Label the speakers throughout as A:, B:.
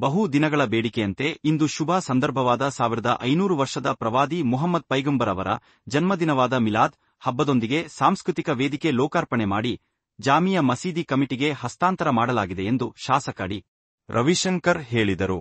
A: ಬಹು ದಿನಗಳ ಬೇಡಿಕೆಯಂತೆ ಇಂದು ಶುಭ ಸಂದರ್ಭವಾದ 1500 ವರ್ಷದ ಪ್ರವಾದಿ ಮುಹಮ್ಮದ್ ಪೈಗಂಬರ್ ಅವರ ಜನ್ಮದಿನವಾದ ಮಿಲಾದ್ ಹಬ್ಬದೊಂದಿಗೆ ಸಾಂಸ್ಕೃತಿಕ ವೇದಿಕೆ ಲೋಕಾರ್ಪಣೆ ಮಾಡಿ ಜಾಮಿಯಾ ಮಸೀದಿ ಕಮಿಟಿಗೆ ಹಸ್ತಾಂತರ ಮಾಡಲಾಗಿದೆ ಎಂದು ಶಾಸಕ ಡಿ. ರವಿಶಂಕರ್ ಹೇಳಿದರು.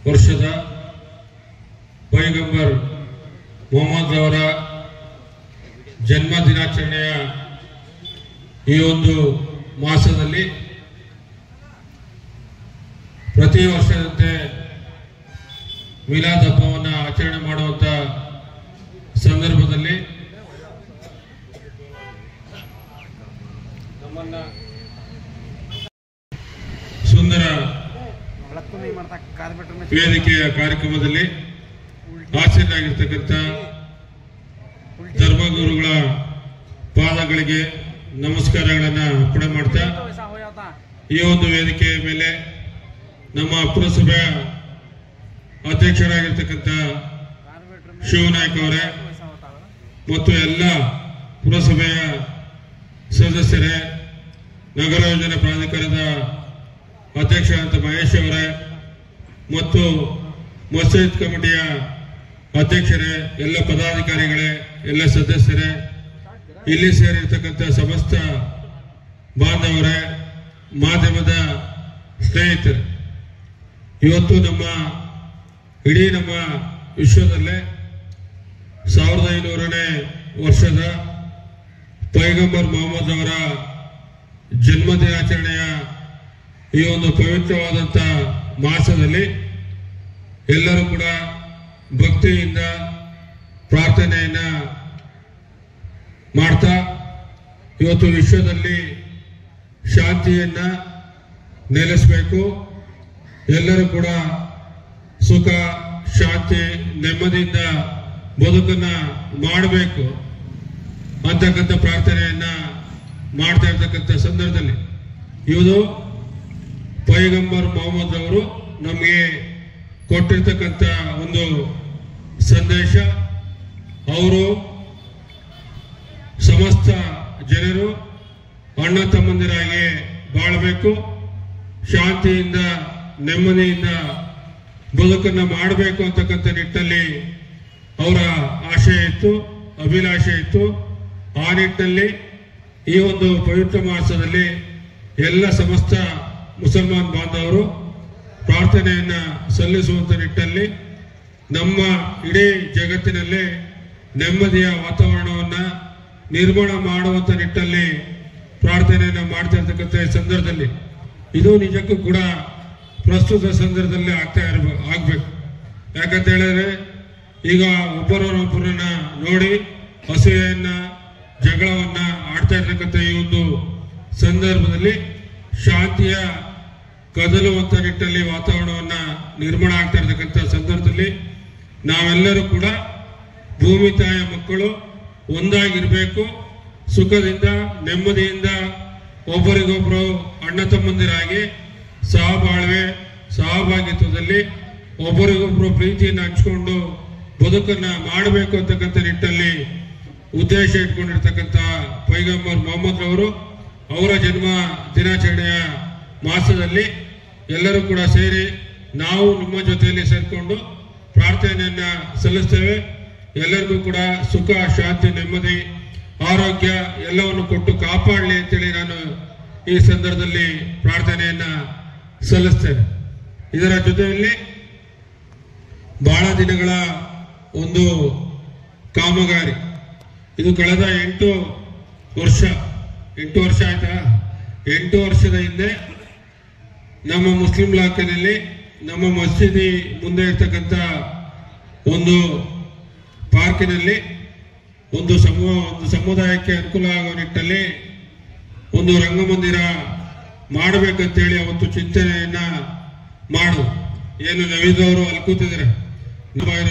B: ವರ್ಷದ ಪೈಗಂಬರ್ ಮೊಹಮ್ಮದ್ ಅವರ ಜನ್ಮ ದಿನಾಚರಣೆಯ ಈ ಒಂದು ಮಾಸದಲ್ಲಿ ಪ್ರತಿ ವರ್ಷದಂತೆ ಮಿಲಾದ್ ಹಬ್ಬವನ್ನು ಆಚರಣೆ ಮಾಡುವಂತ ಸಂದರ್ಭದಲ್ಲಿ ನಮ್ಮನ್ನ ಸುಂದರ ವೇದಿಕೆಯ ಕಾರ್ಯಕ್ರಮದಲ್ಲಿ ಹಾಜರಾಗಿರ್ತಕ್ಕಂಥ ಧರ್ಮಗುರುಗಳ ಪಾದಗಳಿಗೆ ನಮಸ್ಕಾರಗಳನ್ನ ಅರ್ಪಣೆ ಮಾಡ್ತಾ ಈ ಒಂದು ವೇದಿಕೆಯ ಮೇಲೆ ನಮ್ಮ ಪುರಸಭೆಯ ಅಧ್ಯಕ್ಷರಾಗಿರ್ತಕ್ಕಂಥ ಶಿವನಾಯ್ಕ ಅವರೇ ಮತ್ತು ಎಲ್ಲ ಪುರಸಭೆಯ ಸದಸ್ಯರೇ, ನಗರ ಯೋಜನೆ ಪ್ರಾಧಿಕಾರದ ಅಧ್ಯಕ್ಷರಾದ ಮಹೇಶ್ ಅವರೇ ಮತ್ತು ಮಸೀದ್ ಕಮಿಟಿಯ ಅಧ್ಯಕ್ಷರೇ, ಎಲ್ಲ ಪದಾಧಿಕಾರಿಗಳೇ, ಎಲ್ಲ ಸದಸ್ಯರೇ, ಇಲ್ಲಿ ಸೇರಿರ್ತಕ್ಕಂಥ ಸಮಸ್ತ ಬಾಂಧವರೇ, ಮಾಧ್ಯಮದ ಸ್ನೇಹಿತರೆ, ಇವತ್ತು ಇಡೀ ನಮ್ಮ ವಿಶ್ವದಲ್ಲೇ 1500ನೇ ವರ್ಷದ ಪೈಗಂಬರ್ ಮೊಹಮ್ಮದ್ ಅವರ ಜನ್ಮ ದಿನಾಚರಣೆಯ ಈ ಒಂದು ಪವಿತ್ರವಾದಂತ ಮಾಸದಲ್ಲಿ ಎಲ್ಲರೂ ಕೂಡ ಭಕ್ತಿಯಿಂದ ಪ್ರಾರ್ಥನೆಯನ್ನ ಮಾಡ್ತಾ ಇವತ್ತು ವಿಶ್ವದಲ್ಲಿ ಶಾಂತಿಯನ್ನ ನೆಲೆಸಬೇಕು, ಎಲ್ಲರೂ ಕೂಡ ಸುಖ ಶಾಂತಿ ನೆಮ್ಮದಿಯಿಂದ ಬದುಕನ್ನ ಮಾಡಬೇಕು ಅಂತಕ್ಕಂಥ ಪ್ರಾರ್ಥನೆಯನ್ನ ಮಾಡ್ತಾ ಇರ್ತಕ್ಕಂಥ ಸಂದರ್ಭದಲ್ಲಿ ಇವುದು ಪೈಗಂಬರ್ ಮೊಹಮ್ಮದ್ ಅವರು ನಮಗೆ ಕೊಟ್ಟಿರ್ತಕ್ಕಂಥ ಒಂದು ಸಂದೇಶ. ಅವರು ಸಮಸ್ತ ಜನರು ಅಣ್ಣ ತಮ್ಮಂದಿರಾಗಿ ಬಾಳಬೇಕು, ಶಾಂತಿಯಿಂದ ನೆಮ್ಮದಿಯಿಂದ ಬದುಕನ್ನು ಮಾಡಬೇಕು ಅಂತಕ್ಕಂಥ ನಿಟ್ಟಿನಲ್ಲಿ ಅವರ ಆಶಯ ಇತ್ತು, ಅಭಿಲಾಷೆ ಇತ್ತು. ಆ ನಿಟ್ಟಿನಲ್ಲಿ ಈ ಒಂದು ಪವಿತ್ರ ಮಾಸದಲ್ಲಿ ಎಲ್ಲ ಸಮಸ್ತ ಮುಸಲ್ಮಾನ್ ಬಾಂಧವರು ಪ್ರಾರ್ಥನೆಯನ್ನ ಸಲ್ಲಿಸುವಂತ ನಿಟ್ಟಿನಲ್ಲಿ ನಮ್ಮ ಇಡೀ ಜಗತ್ತಿನಲ್ಲಿ ನೆಮ್ಮದಿಯ ವಾತಾವರಣವನ್ನ ನಿರ್ಮಾಣ ಮಾಡುವಂತ ನಿಟ್ಟಿನಲ್ಲಿ ಪ್ರಾರ್ಥನೆಯನ್ನ ಮಾಡ್ತಾ ಇರ್ತಕ್ಕಂಥ ಸಂದರ್ಭದಲ್ಲಿ ಇದು ನಿಜಕ್ಕೂ ಕೂಡ ಪ್ರಸ್ತುತ ಸಂದರ್ಭದಲ್ಲಿ ಆಗ್ಬೇಕು. ಯಾಕಂತ ಹೇಳಿದ್ರೆ ಈಗ ಒಬ್ಬರನ್ನೊಬ್ಬರನ್ನ ನೋಡಿ ಅಸೂಯೆಯನ್ನ ಜಗಳವನ್ನ ಆಡ್ತಾ ಇರ್ತಕ್ಕಂಥ ಈ ಒಂದು ಸಂದರ್ಭದಲ್ಲಿ ಶಾಂತಿಯ ಕದಲುವಂತ ನಿಟ್ಟಿನಲ್ಲಿ ವಾತಾವರಣವನ್ನ ನಿರ್ಮಾಣ ಆಗ್ತಾ ಇರ್ತಕ್ಕಂಥ ಸಂದರ್ಭದಲ್ಲಿ ನಾವೆಲ್ಲರೂ ಕೂಡ ಭೂಮಿ ತಾಯಿಯ ಮಕ್ಕಳು ಒಂದಾಗಿರ್ಬೇಕು, ಸುಖದಿಂದ ನೆಮ್ಮದಿಯಿಂದ ಒಬ್ಬರಿಗೊಬ್ಬರು ಅಣ್ಣ ತಮ್ಮಂದಿರಾಗಿ ಸಹಬಾಳ್ವೆ ಸಹಭಾಗಿತ್ವದಲ್ಲಿ ಒಬ್ಬರಿಗೊಬ್ಬರು ಪ್ರೀತಿಯನ್ನು ಹಂಚಿಕೊಂಡು ಬದುಕನ್ನ ಮಾಡಬೇಕು ಅಂತಕ್ಕಂಥ ನಿಟ್ಟಿನಲ್ಲಿ ಉದ್ದೇಶ ಇಟ್ಕೊಂಡಿರ್ತಕ್ಕಂಥ ಪೈಗಂಬರ್ ಮೊಹಮ್ಮದ್ ಅವರು ಅವರ ಜನ್ಮ ದಿನಾಚರಣೆಯ ಮಾಸದಲ್ಲಿ ಎಲ್ಲರೂ ಕೂಡ ಸೇರಿ ನಾವು ನಿಮ್ಮ ಜೊತೆಯಲ್ಲಿ ಸೇರಿಕೊಂಡು ಪ್ರಾರ್ಥನೆಯನ್ನ ಸಲ್ಲಿಸ್ತೇವೆ. ಎಲ್ಲರಿಗೂ ಕೂಡ ಸುಖ, ಶಾಂತಿ, ನೆಮ್ಮದಿ, ಆರೋಗ್ಯ ಎಲ್ಲವನ್ನು ಕೊಟ್ಟು ಕಾಪಾಡಲಿ ಅಂತೇಳಿ ನಾನು ಈ ಸಂದರ್ಭದಲ್ಲಿ ಪ್ರಾರ್ಥನೆಯನ್ನ ಸಲ್ಲಿಸ್ತೇನೆ. ಇದರ ಜೊತೆಯಲ್ಲಿ ಬಹಳ ದಿನಗಳ ಒಂದು ಕಾಮಗಾರಿ, ಇದು ಕಳೆದ 8 ವರ್ಷ ಆಯ್ತಾ, 8 ವರ್ಷದ ಹಿಂದೆ ನಮ್ಮ ಮುಸ್ಲಿಂ ಇಲಾಖೆಯಲ್ಲಿ ನಮ್ಮ ಮಸೀದಿ ಮುಂದೆ ಇರ್ತಕ್ಕಂಥ ಒಂದು ಪಾರ್ಕಿನಲ್ಲಿ ಒಂದು ಸಮುದಾಯಕ್ಕೆ ಅನುಕೂಲ ಆಗುವ ನಿಟ್ಟಿನಲ್ಲಿ ಒಂದು ರಂಗಮಂದಿರ ಮಾಡಬೇಕಂತೇಳಿ ಅವತ್ತು ಚಿಂತನೆಯನ್ನ ಮಾಡು. ಏನು ನವೀದ್ ಅವರು ಅಲ್ಲಿ ಕೂತಿದ್ದಾರೆ,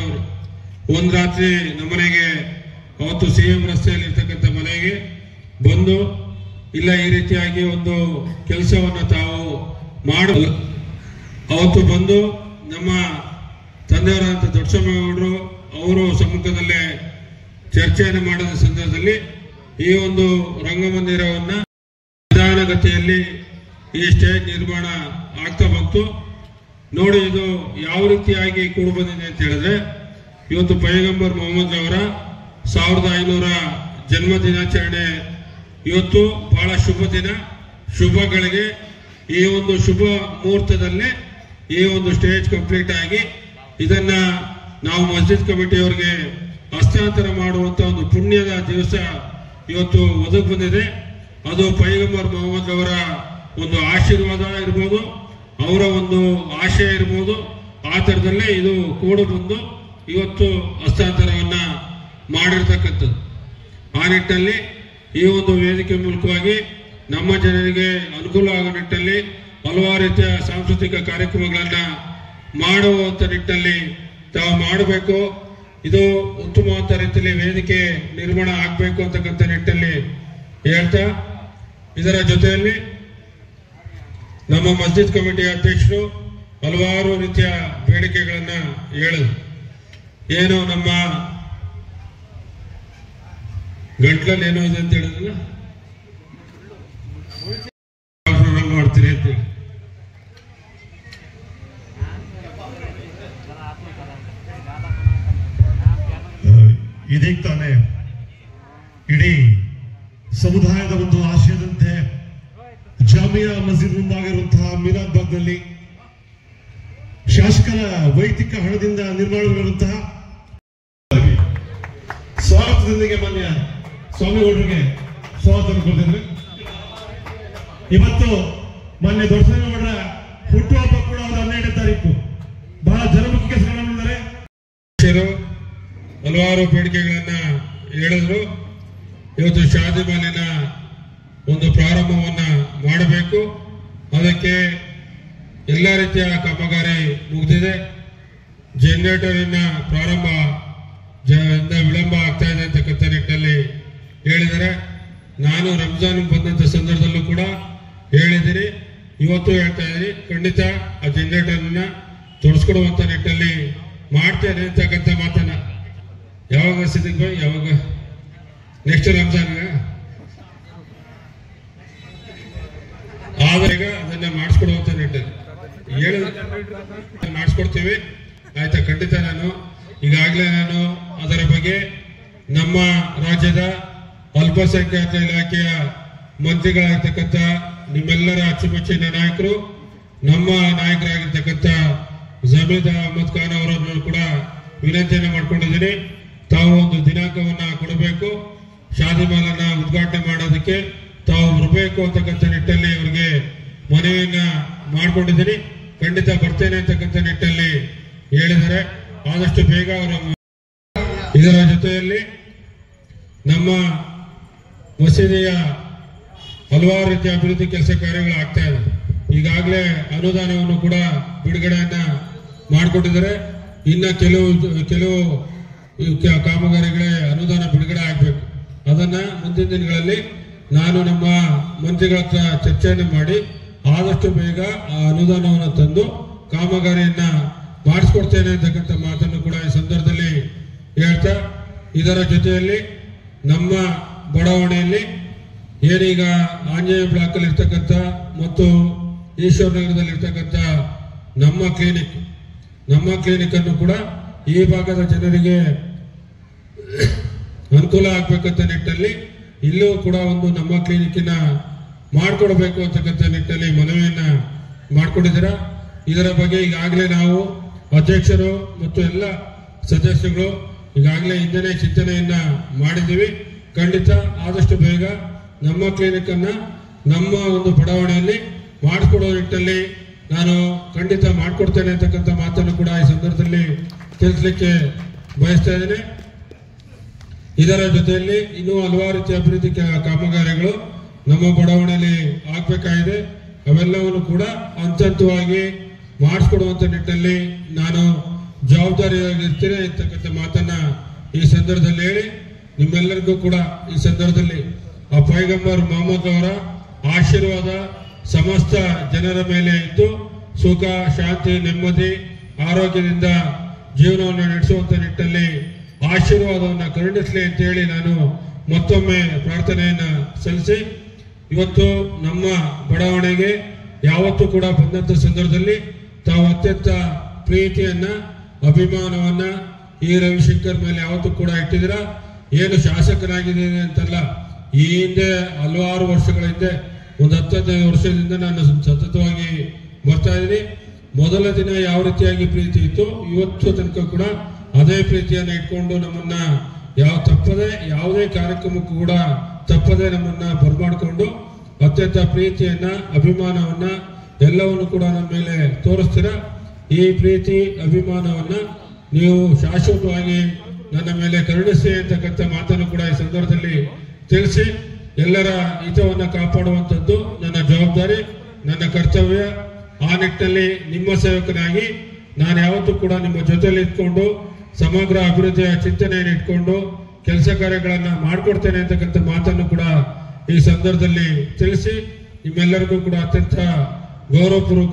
B: ಅವರು ಒಂದ್ ರಾತ್ರಿ ನಮ್ಮನೆಗೆ ಅವತ್ತು CM ರಸ್ತೆಯಲ್ಲಿ ಇರ್ತಕ್ಕಂಥ ಮನೆಗೆ ಬಂದು ಇಲ್ಲ ಈ ರೀತಿಯಾಗಿ ಒಂದು ಕೆಲಸವನ್ನ ತಾವು ಮಾಡಲು ಅವತ್ತು ಬಂದು ನಮ್ಮ ತಂದೆಯವರಂತ ದೊಡ್ಡಸ್ವಾಮಿಗೌಡರು ಅವರು ಸಮ್ಮುಖದಲ್ಲೇ ಚರ್ಚೆಯನ್ನು ಮಾಡಿದ ಸಂದರ್ಭದಲ್ಲಿ ಈ ಒಂದು ರಂಗಮಂದಿರವನ್ನ ನಿಧಾನಗತಿಯಲ್ಲಿ ಈ ಸ್ಟೇಜ್ ನಿರ್ಮಾಣ ಆಗ್ತಾ ಬಂತು. ನೋಡಿ ಇದು ಯಾವ ರೀತಿಯಾಗಿ ಕೂಡು ಬಂದಿದೆ ಅಂತ ಹೇಳಿದ್ರೆ, ಇವತ್ತು ಪೈಗಂಬರ್ ಮೊಹಮ್ಮದ್ ಅವರ 1500 ಜನ್ಮ ದಿನಾಚರಣೆ ಇವತ್ತು ಬಹಳ ಶುಭ ದಿನ. ಶುಭಗಳಿಗೆ ಈ ಒಂದು ಶುಭ ಮುಹೂರ್ತದಲ್ಲೇ ಈ ಒಂದು ಸ್ಟೇಜ್ ಕಂಪ್ಲೀಟ್ ಆಗಿ ಇದನ್ನ ನಾವು ಮಸ್ಜಿದ್ ಕಮಿಟಿಯವರಿಗೆ ಹಸ್ತಾಂತರ ಮಾಡುವಂತ ಒಂದು ಪುಣ್ಯದ ದಿವಸ ಇವತ್ತು ಒದಗಿ ಬಂದಿದೆ. ಅದು ಪೈಗಂಬರ್ ಮೊಹಮ್ಮದ್ ಅವರ ಒಂದು ಆಶೀರ್ವಾದ ಇರ್ಬೋದು, ಅವರ ಒಂದು ಆಶಯ ಇರ್ಬೋದು. ಆ ತರದಲ್ಲೇ ಇದು ಕೂಡು ಬಂದು ಇವತ್ತು ಹಸ್ತಾಂತರವನ್ನ ಮಾಡಿರ್ತಕ್ಕಂಥದ್ದು. ಆ ನಿಟ್ಟಿನಲ್ಲಿ ಈ ಒಂದು ವೇದಿಕೆ ಮೂಲಕವಾಗಿ ನಮ್ಮ ಜನರಿಗೆ ಅನುಕೂಲ ಆಗೋ ನಿಟ್ಟಿನಲ್ಲಿ ಹಲವಾರು ರೀತಿಯ ಸಾಂಸ್ಕೃತಿಕ ಕಾರ್ಯಕ್ರಮಗಳನ್ನ ಮಾಡುವಂತ ನಿಟ್ಟಿನಲ್ಲಿ ತಾವು ಮಾಡಬೇಕು. ಇದು ಉತ್ತಮವಾದ ರೀತಿಯಲ್ಲಿ ವೇದಿಕೆ ನಿರ್ಮಾಣ ಆಗಬೇಕು ಅಂತಕ್ಕಂಥ ನಿಟ್ಟಿನಲ್ಲಿ ಹೇಳ್ತಾ, ಇದರ ಜೊತೆಯಲ್ಲಿ ನಮ್ಮ ಮಸ್ಜಿದ್ ಕಮಿಟಿಯ ಅಧ್ಯಕ್ಷರು ಹಲವಾರು ರೀತಿಯ ಬೇಡಿಕೆಗಳನ್ನ ಹೇಳಿದ್ರು. ಏನು ನಮ್ಮ ಗಂಟ್ಲಲ್ಲಿ ಏನೋ ಇದೆ ಅಂತ ಹೇಳಿದ್ರಲ್ಲ, ಮಾಡ್ತೀರಿ ಅಂತ ಹೇಳಿ
C: ಇದೀಗ ತಾನೇ ಇಡೀ ಸಮುದಾಯದ ಒಂದು ಆಶಯದಂತೆ ಜಾಮಿಯಾ ಮಸ್ಜಿದ್ ಮುಂದಾಗಿರುವಂತಹ ಮಿಲಾದ್ ಬಾಗ್ನಲ್ಲಿ ಶಾಸಕರ ವೈಯಕ್ತಿಕ ಹಣದಿಂದ ನಿರ್ಮಾಣವಾಗಿರುವಂತಹ ಸ್ವಾಗತದೊಂದಿಗೆ ಮಾನ್ಯ ಸ್ವಾಮಿಗೌಡರಿಗೆ ಸ್ವಾಗತ ಕೊಡ್ತೇನೆ. ಇವತ್ತು ಮಾನ್ಯ ದೊಡ್ಡಸ್ವಾಮಿಗೌಡರ ಹುಟ್ಟುಹಬ್ಬ ಕೂಡ 12ನೇ ತಾರೀಕು. ಬಹಳ ಜನಮುಖಿ ಕೆಲಸಗಳನ್ನು ಮಾಡಿದ್ದಾರೆ.
B: ಹಲವಾರು ಬೇಡಿಕೆಗಳನ್ನ ಹೇಳಿದ್ರು. ಇವತ್ತು ಶಾದಿ ಮಾಲಿನ ಒಂದು ಪ್ರಾರಂಭವನ್ನ ಮಾಡಬೇಕು. ಅದಕ್ಕೆ ಎಲ್ಲ ರೀತಿಯ ಕಾಮಗಾರಿ ಮುಗಿದಿದೆ. ಜನರೇಟರಿನ ಪ್ರಾರಂಭ ವಿಳಂಬ ಆಗ್ತಾ ಇದೆ ಅಂತಕ್ಕಂಥ ನಿಟ್ಟಿನಲ್ಲಿ ಹೇಳಿದ್ದಾರೆ. ನಾನು ರಂಜಾನ್ ಬಂದಂತ ಸಂದರ್ಭದಲ್ಲೂ ಕೂಡ ಹೇಳಿದ್ದೀನಿ, ಇವತ್ತು ಹೇಳ್ತಾ ಇದ್ದೀನಿ, ಖಂಡಿತ ಆ ಜನರೇಟರ್ನ ತೊಡಸ್ಕೊಡುವಂತ ನಿಟ್ಟಲ್ಲಿ ಮಾಡ್ತೇನೆ ಅಂತಕ್ಕಂಥ ಮಾತನ್ನ. ಯಾವಾಗ ಸಿದ್ದಿಕ್ ಭಾಯ್, ಯಾವಾಗ ನೆಕ್ಸ್ಟ್ ರಂಜಾನ್ಗ ಆದಾಗ ಅದನ್ನ ಮಾಡಿಸ್ಕೊಡುವಂತ ನಿಟ್ಟಲ್ಲಿ ಹೇಳಿ ಮಾಡಿಸ್ಕೊಡ್ತೀವಿ. ಆಯ್ತಾ? ಖಂಡಿತ ಈಗಾಗಲೇ ನಾನು ಅದರ ಬಗ್ಗೆ ನಮ್ಮ ರಾಜ್ಯದ ಅಲ್ಪಸಂಖ್ಯಾತ ಇಲಾಖೆಯ ಮಂತ್ರಿಗಳಾಗಿರ್ತಕ್ಕಂಥ ನಿಮ್ಮೆಲ್ಲರ ಅಚ್ಚುಮೆಚ್ಚಿನ ನಾಯಕರು, ನಮ್ಮ ನಾಯಕರಾಗಿರ್ತಕ್ಕಂಥ ಜಮೀದ್ ಅಹಮದ್ ಖಾನ್ ಅವರನ್ನು ಕೂಡ ವಿನಂತಿಯನ್ನು ಮಾಡ್ಕೊಂಡಿದ್ದೀನಿ. ತಾವು ಒಂದು ದಿನಾಂಕವನ್ನ ಕೊಡಬೇಕು, ಶಾದಿ ಮಾಲನ್ನ ಉದ್ಘಾಟನೆ ಮಾಡೋದಕ್ಕೆ ತಾವು ಬರಬೇಕು ಅಂತಕ್ಕಂಥ ನಿಟ್ಟಲ್ಲಿ ಅವರಿಗೆ ಮನವಿಯನ್ನ ಮಾಡ್ಕೊಂಡಿದ್ದೀನಿ. ಖಂಡಿತ ಬರ್ತೇನೆ ಅಂತಕ್ಕಂಥ ನಿಟ್ಟಲ್ಲಿ ಹೇಳಿದ್ದಾರೆ. ಆದಷ್ಟು ಬೇಗ ಅವರ ಇದರ ಜೊತೆಯಲ್ಲಿ ನಮ್ಮ ಮಸೀದಿಯ ಹಲವಾರು ರೀತಿಯ ಅಭಿವೃದ್ಧಿ ಕೆಲಸ ಕಾರ್ಯಗಳು ಆಗ್ತಾ ಇದೆ. ಈಗಾಗಲೇ ಅನುದಾನವನ್ನು ಕೂಡ ಬಿಡುಗಡೆಯನ್ನ ಮಾಡಿಕೊಟ್ಟಿದ್ದಾರೆ. ಇನ್ನ ಕೆಲವು ಕಾಮಗಾರಿಗಳೇ ಅನುದಾನ ಬಿಡುಗಡೆ ಆಗಬೇಕು. ಅದನ್ನ ಮುಂದಿನ ದಿನಗಳಲ್ಲಿ ನಾನು ನಮ್ಮ ಮಂತ್ರಿಗಳ ಹತ್ರ ಚರ್ಚೆಯನ್ನು ಮಾಡಿ ಆದಷ್ಟು ಬೇಗ ಆ ಅನುದಾನವನ್ನು ತಂದು ಕಾಮಗಾರಿಯನ್ನ ಮಾಡಿಸ್ಕೊಡ್ತೇನೆ ಅಂತಕ್ಕಂಥ ಮಾತನ್ನು ಕೂಡ ಈ ಸಂದರ್ಭದಲ್ಲಿ ಹೇಳ್ತಾ, ಇದರ ಜೊತೆಯಲ್ಲಿ ನಮ್ಮ ಬಡಾವಣೆಯಲ್ಲಿ ಏನೀಗ ಆಂಜನೇಯ ಬ್ಲಾಕ್ ಅಲ್ಲಿ ಇರ್ತಕ್ಕಂಥ ಮತ್ತು ಈಶ್ವರ ನಗರದಲ್ಲಿ ಇರ್ತಕ್ಕಂಥ ನಮ್ಮ ಕ್ಲಿನಿಕ್ ಅನ್ನು ಕೂಡ ಈ ಭಾಗದ ಜನರಿಗೆ ಅನುಕೂಲ ಆಗ್ಬೇಕಂತ ನಿಟ್ಟಲ್ಲಿ ಇಲ್ಲೂ ಕೂಡ ಒಂದು ನಮ್ಮ ಕ್ಲಿನಿಕ್ನ ಮಾಡಿಕೊಡ್ಬೇಕು ಅಂತಕ್ಕಂಥ ನಿಟ್ಟಲ್ಲಿ ಮನವಿಯನ್ನ ಮಾಡಿಕೊಂಡಿದ್ದೀರಾ. ಇದರ ಬಗ್ಗೆ ಈಗಾಗಲೇ ನಾವು ಅಧ್ಯಕ್ಷರು ಮತ್ತು ಎಲ್ಲ ಸದಸ್ಯರು ಈಗಾಗಲೇ ಹಿಂದೆನೇ ಚಿಂತನೆಯನ್ನ ಮಾಡಿದ್ದೀವಿ. ಖಂಡಿತ ಆದಷ್ಟು ಬೇಗ ನಮ್ಮ ಕ್ಲಿನಿಕ್ ಅನ್ನ ನಮ್ಮ ಒಂದು ಬಡಾವಣೆಯಲ್ಲಿ ಮಾಡಿಕೊಡೋ ನಿಟ್ಟಲ್ಲಿ ನಾನು ಖಂಡಿತ ಮಾಡಿಕೊಡ್ತೇನೆ ಅಂತಕ್ಕಂಥ ಮಾತನ್ನು ಕೂಡ ಈ ಸಂದರ್ಭದಲ್ಲಿ ತಿಳಿಸಲಿಕ್ಕೆ ಬಯಸ್ತಾ ಇದ್ದೇನೆ. ಇದರ ಜೊತೆಯಲ್ಲಿ ಇನ್ನೂ ಹಲವಾರು ರೀತಿಯ ಅಭಿವೃದ್ಧಿ ಕಾಮಗಾರಿಗಳು ನಮ್ಮ ಬಡಾವಣೆಯಲ್ಲಿ ಆಗ್ಬೇಕಾಗಿದೆ. ಅವೆಲ್ಲವನ್ನು ಕೂಡ ಹಂತವಾಗಿ ಮಾಡಿಸ್ಕೊಡುವಂತ ನಿಟ್ಟಲ್ಲಿ ನಾನು ಜವಾಬ್ದಾರಿಯಾಗಿರ್ತೀನಿ ಅಂತಕ್ಕಂಥ ಮಾತನ್ನ ಈ ಸಂದರ್ಭದಲ್ಲಿ ಹೇಳಿ, ನಿಮ್ಮೆಲ್ಲರಿಗೂ ಕೂಡ ಈ ಸಂದರ್ಭದಲ್ಲಿ ಆ ಪೈಗಂಬರ್ ಮೊಹಮ್ಮದ್ ಅವರ ಆಶೀರ್ವಾದ ಸಮಸ್ತ ಜನರ ಮೇಲೆ ಇದ್ದು ಸುಖ, ಶಾಂತಿ, ನೆಮ್ಮದಿ, ಆರೋಗ್ಯದಿಂದ ಜೀವನವನ್ನು ನಡೆಸುವಂತ ನಿಟ್ಟಲ್ಲಿ ಆಶೀರ್ವಾದವನ್ನ ಕರುಣಿಸಲಿ ಅಂತ ಹೇಳಿ ನಾನು ಮತ್ತೊಮ್ಮೆ ಪ್ರಾರ್ಥನೆಯನ್ನ ಸಲ್ಲಿಸಿ, ಇವತ್ತು ನಮ್ಮ ಬಡಾವಣೆಗೆ ಯಾವತ್ತೂ ಕೂಡ ಬಂದಂತ ಸಂದರ್ಭದಲ್ಲಿ ತಾವು ಅತ್ಯಂತ ಪ್ರೀತಿಯನ್ನ, ಅಭಿಮಾನವನ್ನ ಈ ರವಿಶಂಕರ್ ಮೇಲೆ ಯಾವತ್ತೂ ಕೂಡ ಇಟ್ಟಿದ್ದೀರ. ಏನು ಶಾಸಕನಾಗಿದ್ದೀನಿ ಅಂತಲ್ಲ, ಈ ಹಿಂದೆ ಹಲವಾರು ವರ್ಷಗಳ ಹಿಂದೆ ಒಂದು 15 ವರ್ಷದಿಂದ ನಾನು ಸತತವಾಗಿ ಬರ್ತಾ ಇದ್ದೀನಿ. ಮೊದಲ ದಿನ ಯಾವ ರೀತಿಯಾಗಿ ಪ್ರೀತಿ ಇತ್ತು, ಇವತ್ತು ತನಕ ಕೂಡ ಅದೇ ಪ್ರೀತಿಯನ್ನ ಇಟ್ಕೊಂಡು ನಮ್ಮನ್ನ ಯಾವುದೇ ಕಾರ್ಯಕ್ರಮಕ್ಕೂ ಕೂಡ ತಪ್ಪದೆ ನಮ್ಮನ್ನ ಬರಮಾಡಿಕೊಂಡು ಅತ್ಯಂತ ಪ್ರೀತಿಯನ್ನ, ಅಭಿಮಾನವನ್ನ ಎಲ್ಲವನ್ನು ಕೂಡ ನಮ್ಮ ಮೇಲೆ ತೋರಿಸ್ತೀರ. ಈ ಪ್ರೀತಿ ಅಭಿಮಾನವನ್ನ ನೀವು ಶಾಶ್ವತವಾಗಿ ನನ್ನ ಮೇಲೆ ಕರುಣಿಸಿ ಅಂತಕ್ಕಂಥ ಮಾತನ್ನು ಕೂಡ ಈ ಸಂದರ್ಭದಲ್ಲಿ ತಿಳಿಸಿ, ಎಲ್ಲರ ಹಿತವನ್ನ ಕಾಪಾಡುವಂಥದ್ದು ನನ್ನ ಜವಾಬ್ದಾರಿ, ನನ್ನ ಕರ್ತವ್ಯ. ಆ ನಿಟ್ಟಿನಲ್ಲಿ ನಿಮ್ಮ ಸೇವಕನಾಗಿ ನಾನು ಯಾವತ್ತೂ ಕೂಡ ನಿಮ್ಮ ಜೊತೆಯಲ್ಲಿ ಇಟ್ಕೊಂಡು ಸಮಗ್ರ ಅಭಿವೃದ್ಧಿಯ ಚಿಂತನೆಯನ್ನು ಇಟ್ಕೊಂಡು ಕೆಲಸ ಕಾರ್ಯಗಳನ್ನ ಮಾಡಿಕೊಡ್ತೇನೆ ಅಂತಕ್ಕಂಥ ಮಾತನ್ನು ಕೂಡ ಈ ಸಂದರ್ಭದಲ್ಲಿ ತಿಳಿಸಿ, ನಿಮ್ಮೆಲ್ಲರಿಗೂ ಕೂಡ ಅತ್ಯಂತ ಗೌರವಪೂರ್ವಕ